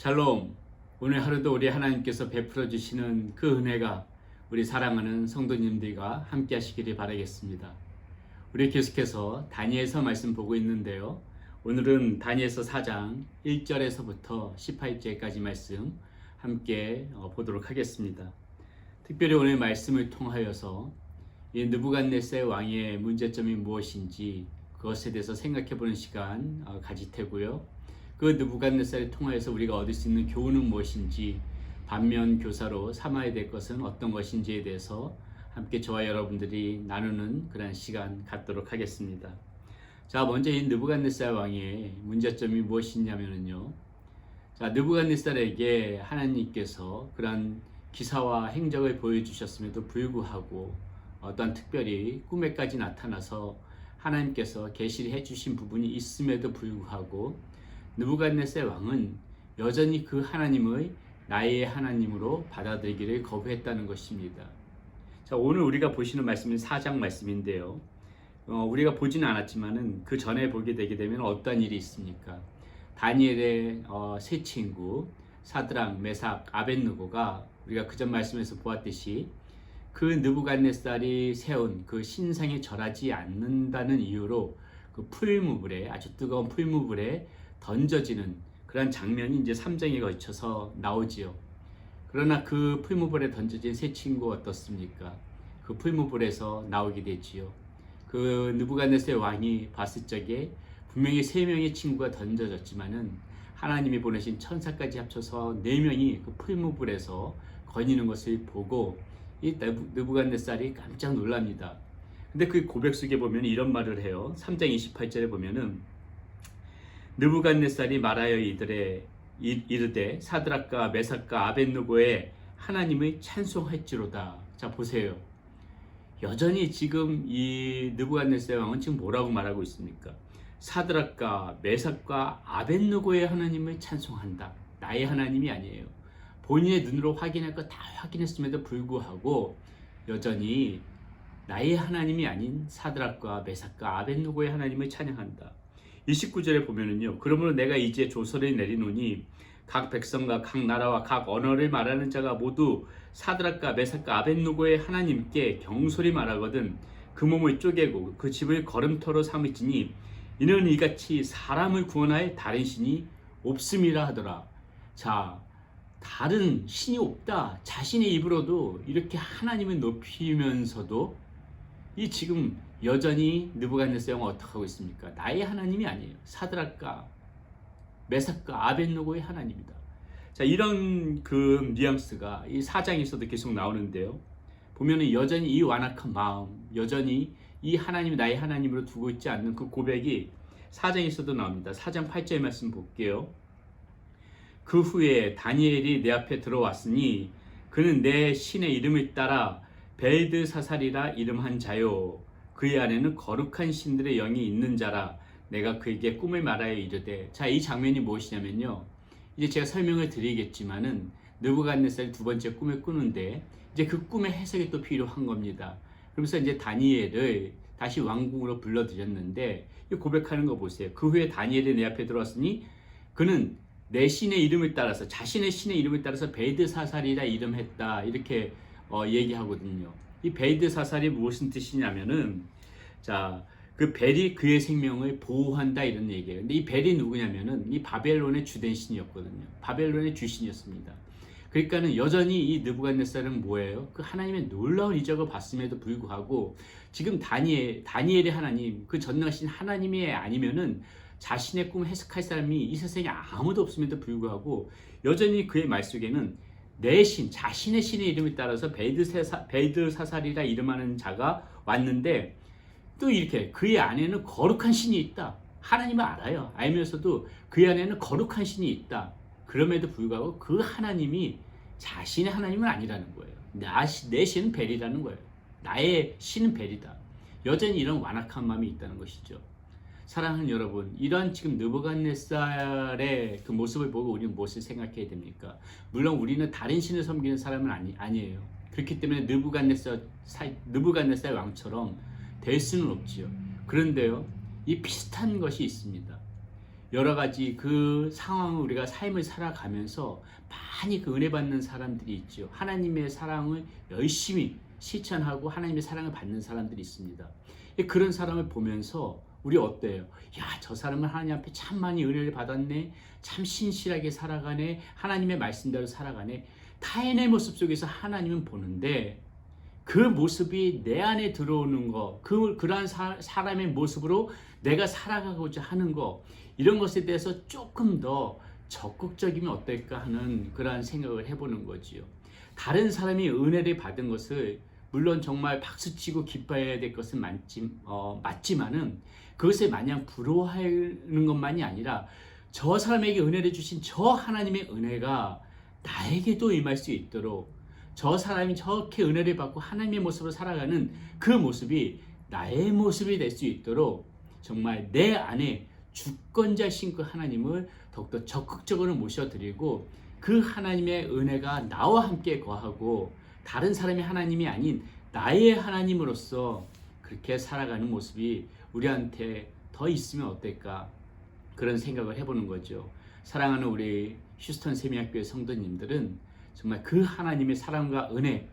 샬롬. 오늘 하루도 우리 하나님께서 베풀어 주시는 그 은혜가 우리 사랑하는 성도님들과 함께 하시기를 바라겠습니다. 우리 계속해서 다니엘서 말씀 보고 있는데요. 오늘은 다니엘서 4장 1절에서부터 18절까지 말씀 함께 보도록 하겠습니다. 특별히 오늘 말씀을 통하여서 이 느부갓네살 왕의 문제점이 무엇인지 그것에 대해서 생각해 보는 시간 가질 테고요. 그 느부갓네살을 통하여서 우리가 얻을 수 있는 교훈은 무엇인지, 반면 교사로 삼아야 될 것은 어떤 것인지에 대해서 함께 저와 여러분들이 나누는 그런 시간 갖도록 하겠습니다. 자, 먼저 이 느부갓네살 왕의 문제점이 무엇이냐면요. 자, 느부갓네살에게 하나님께서 그런 기사와 행적을 보여주셨음에도 불구하고 어떤 특별히 꿈에까지 나타나서 하나님께서 계시를 해주신 부분이 있음에도 불구하고 느부갓네살 왕은 여전히 그 하나님의 나의 하나님으로 받아들이기를 거부했다는 것입니다. 자, 오늘 우리가 보시는 말씀은 4장 말씀인데요. 우리가 보지는 않았지만은 그 전에 보게 되게 되면 어떤 일이 있습니까? 다니엘의 세 친구 사드락, 메삭, 아벳느고가 우리가 그전 말씀에서 보았듯이 그 느부갓네살이 세운 그 신상에 절하지 않는다는 이유로 그 풀무불에, 아주 뜨거운 풀무불에 던져지는 그런 장면이 이제 3장에 걸쳐서 나오지요. 그러나 그 풀무불에 던져진 세 친구 어떻습니까? 그 풀무불에서 나오게 되지요. 그 느부갓네살 왕이 봤을 적에 분명히 3명의 친구가 던져졌지만은 하나님이 보내신 천사까지 합쳐서 4명이 그 풀무불에서 거니는 것을 보고 이 느부갓네살이 깜짝 놀랍니다. 근데 그 고백 속에 보면 이런 말을 해요. 3장 28절에 보면은 느부갓네살이 말하여 이르되 사드락과 메삭과 아벳느고의 하나님의 찬송할지로다. 자, 보세요. 여전히 지금 이 느부갓네살 왕은 지금 뭐라고 말하고 있습니까? 사드락과 메삭과 아벳느고의 하나님을 찬송한다. 나의 하나님이 아니에요. 본인의 눈으로 확인할 거 다 확인했음에도 불구하고 여전히 나의 하나님이 아닌 사드락과 메삭과 아벳느고의 하나님을 찬양한다. 29절에 보면은요. 그러므로 내가 이제 조서를 내리노니 각 백성과 각 나라와 각 언어를 말하는 자가 모두 사드락과 메삭과 아벳느고의 하나님께 경솔히 말하거든 그 몸을 쪼개고 그 집을 걸음터로 삼을지니 이는 이같이 사람을 구원할 다른 신이 없음이라 하더라. 자, 다른 신이 없다. 자신의 입으로도 이렇게 하나님을 높이면서도 이 지금 여전히 느부갓네살 왕은 어떻게 하고 있습니까? 나의 하나님이 아니에요. 사드락과 메삭과 아벳느고의 하나님이다. 자, 이런 그 뉘앙스가 이 4장에서도 계속 나오는데요. 보면은 여전히 이 완악한 마음, 여전히 이 하나님이 나의 하나님으로 두고 있지 않는 그 고백이 4장에서도 나옵니다. 4장 8절 말씀 볼게요. 그 후에 다니엘이 내 앞에 들어왔으니 그는 내 신의 이름을 따라 벨드사살이라 이름한 자요. 그의 안에는 거룩한 신들의 영이 있는 자라. 내가 그에게 꿈을 말하여 이르되. 자, 이 장면이 무엇이냐면요. 이제 제가 설명을 드리겠지만은 느부갓네살이 두 번째 꿈을 꾸는데 이제 그 꿈의 해석이 또 필요한 겁니다. 그러면서 이제 다니엘을 다시 왕궁으로 불러들였는데 고백하는 거 보세요. 그 후에 다니엘이 내 앞에 들어왔으니 그는 내 신의 이름을 따라서, 자신의 신의 이름을 따라서 벨드사살이라 이름했다. 이렇게 얘기하거든요. 이 벨드사살이 무슨 뜻이냐면은, 자, 그 벨이 그의 생명을 보호한다 이런 얘기예요. 근데 이 벨이 누구냐면은 이 바벨론의 주된 신이었거든요. 바벨론의 주신이었습니다. 그러니까는 여전히 이 느부갓네살은 뭐예요? 그 하나님의 놀라운 이적을 봤음에도 불구하고 지금 다니엘의 하나님, 그 전능하신 하나님이 아니면은 자신의 꿈을 해석할 사람이 이 세상에 아무도 없음에도 불구하고 여전히 그의 말 속에는 내 신, 자신의 신의 이름에 따라서 벨드사살이라 이름하는 자가 왔는데 또 이렇게 그의 안에는 거룩한 신이 있다. 하나님을 알아요. 알면서도 그의 안에는 거룩한 신이 있다. 그럼에도 불구하고 그 하나님이 자신의 하나님은 아니라는 거예요. 내 신은 벨이라는 거예요. 나의 신은 벨이다. 여전히 이런 완악한 마음이 있다는 것이죠. 사랑하는 여러분, 이런 지금 느부갓네살의 그 모습을 보고 우리는 무엇을 생각해야 됩니까? 물론 우리는 다른 신을 섬기는 사람은 아니에요. 그렇기 때문에 느부갓네살 왕처럼 될 수는 없지요. 그런데요, 이 비슷한 것이 있습니다. 여러 가지 그 상황을 우리가 삶을 살아가면서 많이 그 은혜 받는 사람들이 있죠. 하나님의 사랑을 열심히 실천하고 하나님의 사랑을 받는 사람들이 있습니다. 그런 사람을 보면서 우리 어때요? 야, 저 사람은 하나님 앞에 참 많이 은혜를 받았네. 참 신실하게 살아가네. 하나님의 말씀대로 살아가네. 타인의 모습 속에서 하나님은 보는데 그 모습이 내 안에 들어오는 거, 그러한 사람의 모습으로 내가 살아가고자 하는 거, 이런 것에 대해서 조금 더 적극적이면 어떨까 하는 그러한 생각을 해보는 거지요. 다른 사람이 은혜를 받은 것을 물론 정말 박수치고 기뻐해야 될 것은 맞지만은 그것을 마냥 부러워하는 것만이 아니라 저 사람에게 은혜를 주신 저 하나님의 은혜가 나에게도 임할 수 있도록 저 사람이 저렇게 은혜를 받고 하나님의 모습으로 살아가는 그 모습이 나의 모습이 될 수 있도록 정말 내 안에 주권자신 그 하나님을 더욱더 적극적으로 모셔드리고 그 하나님의 은혜가 나와 함께 거하고 다른 사람의 하나님이 아닌 나의 하나님으로서 그렇게 살아가는 모습이 우리한테 더 있으면 어떨까 그런 생각을 해보는 거죠. 사랑하는 우리 휴스턴 세미학교의 성도님들은 정말 그 하나님의 사랑과 은혜,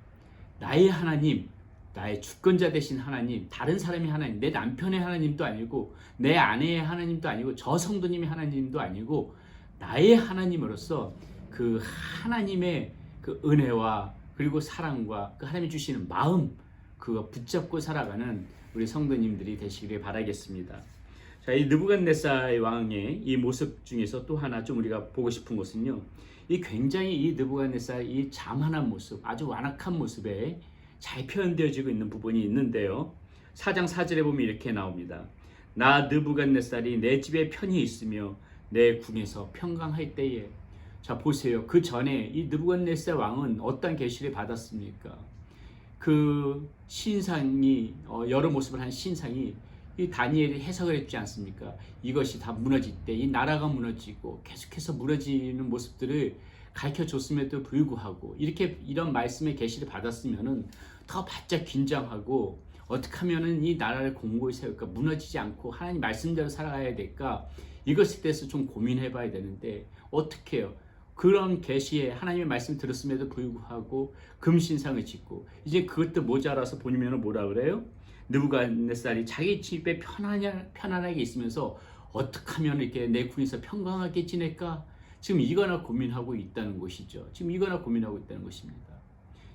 나의 하나님, 나의 주권자 되신 하나님, 다른 사람의 하나님, 내 남편의 하나님도 아니고 내 아내의 하나님도 아니고 저 성도님의 하나님도 아니고 나의 하나님으로서 그 하나님의 그 은혜와 그리고 사랑과 그 하나님이 주시는 마음, 그거 붙잡고 살아가는 우리 성도님들이 되시길 바라겠습니다. 자, 이 느부갓네살 왕의 이 모습 중에서 또 하나 좀 우리가 보고 싶은 것은요, 이 굉장히 이 느부갓네살 이 자만한 모습, 아주 완악한 모습에 잘 표현되어지고 있는 부분이 있는데요. 4장 4절에 보면 이렇게 나옵니다. 나 느부갓네살이 내 집에 편히 있으며 내 궁에서 평강할 때에. 자, 보세요. 그 전에 이 느부갓네살 왕은 어떤 계시를 받았습니까? 그 신상이 여러 모습을 한 신상이 이 다니엘이 해석을 했지 않습니까? 이것이 다 무너질 때 이 나라가 무너지고 계속해서 무너지는 모습들을 가르쳐 줬음에도 불구하고 이런 말씀의 계시를 받았으면은 더 바짝 긴장하고 어떻게 하면은 이 나라를 공고히 세울까, 무너지지 않고 하나님 말씀대로 살아가야 될까, 이것에 대해서 좀 고민해 봐야 되는데 어떻게 해요? 그런 계시에 하나님의 말씀 들었음에도 불구하고 금신상을 짓고 이제 그것도 모자라서 보면 뭐라 그래요? 느부갓네살이 자기 집에 편안하게 있으면서 어떻게 하면 이렇게 내 궁에서 평강하게 지낼까? 지금 이거나 고민하고 있다는 것이죠. 지금 이거나 고민하고 있다는 것입니다.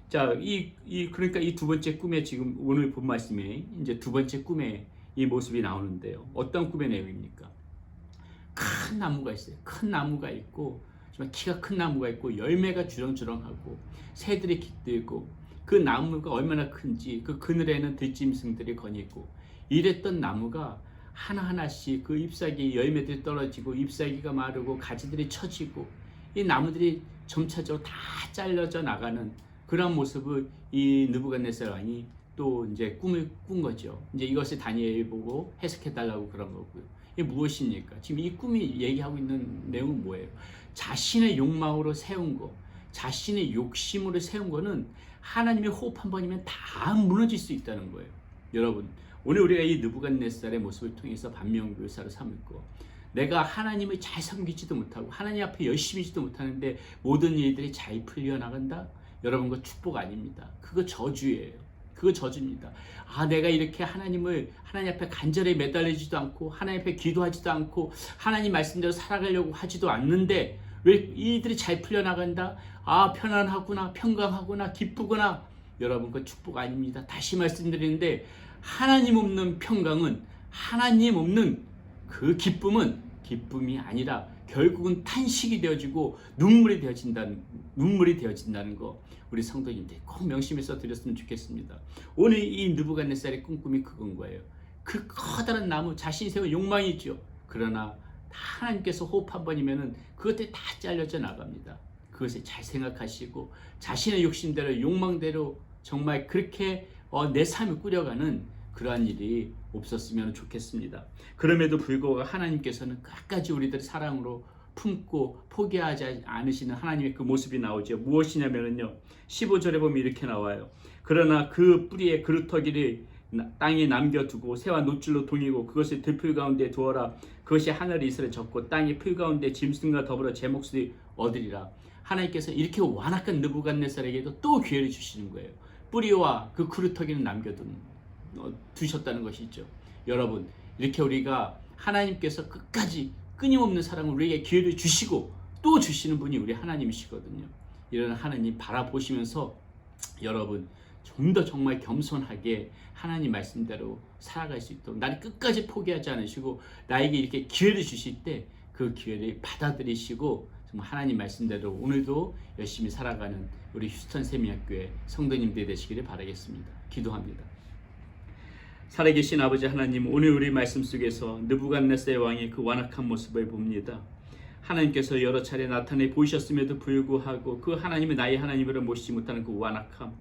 자, 그러니까 이 두 번째 꿈에 지금 오늘 본 말씀에 이제 두 번째 꿈에 이 모습이 나오는데요. 어떤 꿈의 내용입니까? 큰 나무가 있어요. 큰 나무가 있고 정말 키가 큰 나무가 있고 열매가 주렁주렁하고 새들이 깃들고 그 나무가 얼마나 큰지 그 그늘에는 들짐승들이 거니고 이랬던 나무가 하나하나씩 그 잎사귀 열매들이 떨어지고 잎사귀가 마르고 가지들이 처지고 이 나무들이 점차적으로 다 잘려져 나가는 그런 모습을 이 느부갓네살 왕이 또 이제 꿈을 꾼 거죠. 이제 이것을 다니엘이 보고 해석해 달라고 그런 거고요. 이게 무엇입니까? 지금 이 꿈이 얘기하고 있는 내용은 뭐예요? 자신의 욕망으로 세운 거, 자신의 욕심으로 세운 거는 하나님의 호흡 한 번이면 다 무너질 수 있다는 거예요. 여러분, 오늘 우리가 이 느부갓네살의 모습을 통해서 반면교사로 삼고 내가 하나님을 잘 섬기지도 못하고 하나님 앞에 열심히지도 못하는데 모든 일들이 잘 풀려나간다? 여러분, 그거 축복 아닙니다. 그거 저주예요. 그거 저주입니다. 아, 내가 이렇게 하나님 앞에 간절히 매달리지도 않고 하나님 앞에 기도하지도 않고 하나님 말씀대로 살아가려고 하지도 않는데 왜 이들이 잘 풀려나간다? 아, 편안하구나, 평강하구나, 기쁘구나. 여러분, 그 축복 아닙니다. 다시 말씀드리는데 하나님 없는 평강은, 하나님 없는 그 기쁨은 기쁨이 아니라 결국은 탄식이 되어지고 눈물이 되어진다는 거 우리 성도님들 꼭 명심해서 드렸으면 좋겠습니다. 오늘 이 느부갓네살의 꿈꿈이 그건 거예요. 그 커다란 나무, 자신이 세운 욕망이 있죠. 그러나 하나님께서 호흡 한 번이면은 그것들이 다 잘려져 나갑니다. 그것을 잘 생각하시고 자신의 욕심대로 욕망대로 정말 그렇게 내 삶을 꾸려가는 그러한 일이 없었으면 좋겠습니다. 그럼에도 불구하고 하나님께서는 끝까지 우리들의 사랑으로 품고 포기하지 않으시는 하나님의 그 모습이 나오죠. 무엇이냐면요, 15절에 보면 이렇게 나와요. 그러나 그 뿌리에 그루터기를 땅에 남겨두고 새와 노줄로 동이고 그것을 들풀 가운데 두어라. 그것이 하늘의 이슬을 젓고 땅의 풀 가운데 짐승과 더불어 제 몫을 얻으리라. 하나님께서 이렇게 완악한 느부갓네살에게도 또 기회를 주시는 거예요. 뿌리와 그 그루터기는 두셨다는 것이죠. 여러분, 이렇게 우리가 하나님께서 끝까지 끊임없는 사랑을 우리에게 기회를 주시고 또 주시는 분이 우리 하나님이시거든요. 이런 하나님 바라보시면서 여러분 좀 더 정말 겸손하게 하나님 말씀대로 살아갈 수 있도록, 나를 끝까지 포기하지 않으시고 나에게 이렇게 기회를 주실 때 그 기회를 받아들이시고 정말 하나님 말씀대로 오늘도 열심히 살아가는 우리 휴스턴 세미학교의 성도님들이 되시기를 바라겠습니다. 기도합니다. 살아계신 아버지 하나님, 오늘 우리 말씀 속에서 느부갓네살 왕의 그 완악한 모습을 봅니다. 하나님께서 여러 차례 나타내 보이셨음에도 불구하고 그 하나님을 나의 하나님으로 모시지 못하는 그 완악함,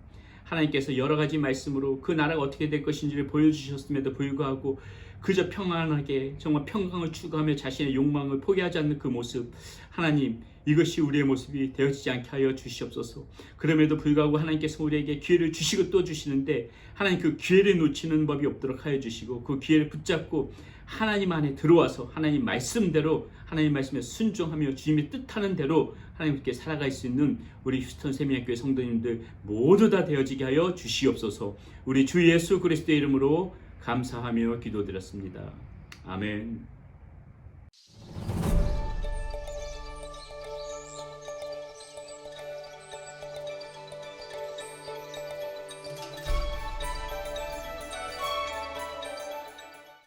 하나님께서 여러 가지 말씀으로 그 나라가 어떻게 될 것인지를 보여주셨음에도 불구하고 그저 평안하게 정말 평강을 추구하며 자신의 욕망을 포기하지 않는 그 모습, 하나님 이것이 우리의 모습이 되어지지 않게 하여 주시옵소서. 그럼에도 불구하고 하나님께서 우리에게 기회를 주시고 또 주시는데 하나님 그 기회를 놓치는 법이 없도록 하여 주시고 그 기회를 붙잡고 하나님 안에 들어와서 하나님 말씀대로, 하나님 말씀에 순종하며 주님의 뜻하는 대로 하나님께 살아갈 수 있는 우리 휴스턴 세미학교의 성도님들 모두 다 되어지게 하여 주시옵소서. 우리 주 예수 그리스도의 이름으로 감사하며 기도드렸습니다. 아멘.